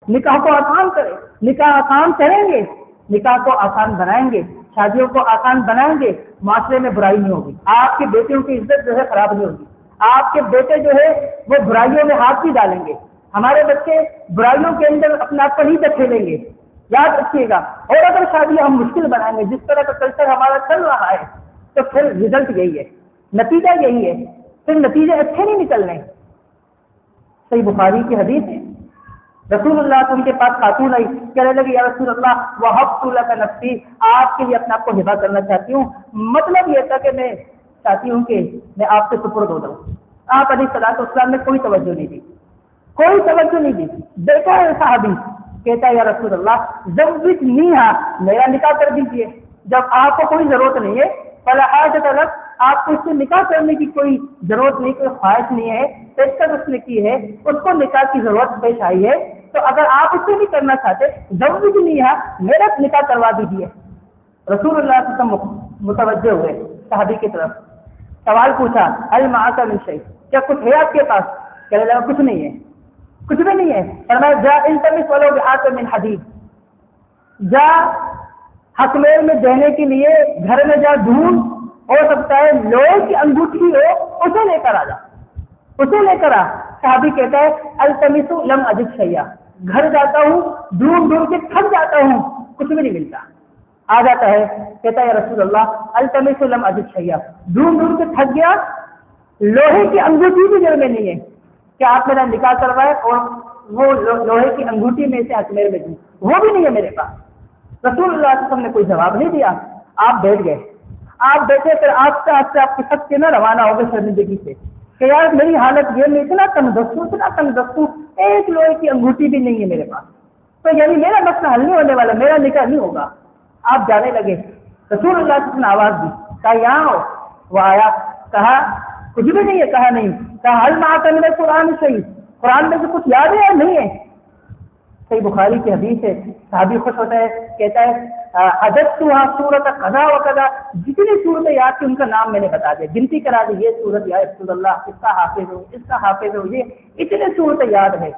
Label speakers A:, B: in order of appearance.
A: نکاح کو آسان کرے، نکاح آسان کریں گے، نکاح کو آسان بنائیں گے، شادیوں کو آسان بنائیں گے، معاشرے میں برائی نہیں ہوگی، آپ کے بیٹیوں کی عزت جو ہے خراب نہیں ہوگی، آپ کے بیٹے جو ہے وہ برائیوں میں ہاتھ بھی ڈالیں گے، ہمارے بچے برائیوں کے اندر اپنا آپ کو نہیں دکھیلیں گے، یاد رکھیے گا۔ اور اگر شادی ہم مشکل بنائیں گے، جس طرح کا کلچر ہمارا چل رہا ہے، تو پھر رزلٹ یہی ہے، نتیجہ یہی ہے، پھر نتیجے اچھے نہیں نکلنے۔ صحیح بخاری کی حدیث ہے، رسول اللہ تو ان کے پاس خاتون آئی، کہنے لگی یا رسول اللہ وہبت لک نفسی، آپ کے لیے اپنے آپ کو ہبہ کرنا چاہتی ہوں، مطلب یہ تھا کہ میں چاہتی ہوں کہ میں آپ سے سپرد ہو جاؤں۔ آپ علیہ الصلوۃ والسلام نے کوئی توجہ نہیں دی، کوئی توجہ نہیں دی۔ دیکھا ہے صحابی کہتا ہے یا رسول اللہ زوجنیھا، میرا نکاح کر دیجیے، جب آپ کو کوئی ضرورت نہیں ہے، فلا حاجۃ لک، آپ کو اس سے نکاح کرنے کی کوئی ضرورت نہیں، کوئی خواہش نہیں ہے، پیشکش اس نے کی ہے، اس کو نکاح کی ضرورت پیش آئی ہے، تو اگر آپ اس سے نہیں کرنا چاہتے زوجنیھا، میرا نکاح کروا دیجیے۔ رسول اللہ صلی اللہ علیہ وسلم متوجہ ہوئے صحابی کی طرف، سوال پوچھا هل معك من شيء، کیا کچھ ہے آپ کے پاس؟ کہنے لگا کچھ نہیں ہے، کچھ بھی نہیں ہے۔ فرمایا جا التمس ولو بحاتم من حدید، جا حکمیر میں دینے کے لیے گھر میں جا ڈھونڈ، ہو سکتا ہے لوہے کی انگوٹھی ہو، اسے لے کر آ جا، اسے لے کر آ۔ صحابی کہتا ہے التمس لم اجد شیئا، گھر جاتا ہوں ڈھونڈ ڈھونڈ کے تھک جاتا ہوں، کچھ بھی نہیں ملتا۔ آ جاتا ہے کہتا ہے یا رسول اللہ التمس لم اجد شیئا، ڈھونڈ ڈھونڈ کے تھک گیا، لوہے کی انگوٹھی بھی گھر میں نہیں ہے، کہ آپ میرا نکاح کروائے اور وہ لوہے کی انگوٹھی میں سے حکمیر میں دوں، وہ بھی نہیں ہے میرے پاس۔ رسول اللہ صلی اللہ علیہ وسلم نے کوئی جواب نہیں دیا، آپ بیٹھ گئے، آپ بیٹھے، پھر آہستہ آہستہ آپ کے سب کے نہ روانہ ہو گئے شرمندگی سے کہ یار میری حالت یہ، میں اتنا تنگ ہوں، ایک لوہے کی انگوٹھی بھی نہیں ہے میرے پاس، تو یعنی میرا مسئلہ حل نہیں ہونے والا، میرا نکاح نہیں ہوگا۔ آپ جانے لگے، رسول اللہ صلی اللہ علیہ وسلم نے آواز دی، کہا یہاں ہو، وہ آیا، کہا کچھ بھی نہیں ہے، کہا نہیں، کہا حل معک من القرآن شیء، قرآن میں سے کچھ یاد ہے یا نہیں ہے؟ صحیح بخاری کی حدیث ہے، صحابی خوش ہوتا ہے، کہتا ہے حدثتها سورۃ قضا و قضا، جتنی صورتیں یاد تھی ان کا نام میں نے بتا دیا، گنتی کرا دی، یہ صورت یا رسول اللہ اس کا حافظ ہو، اس کا حافظ ہو، یہ اتنے صورتیں یاد ہے۔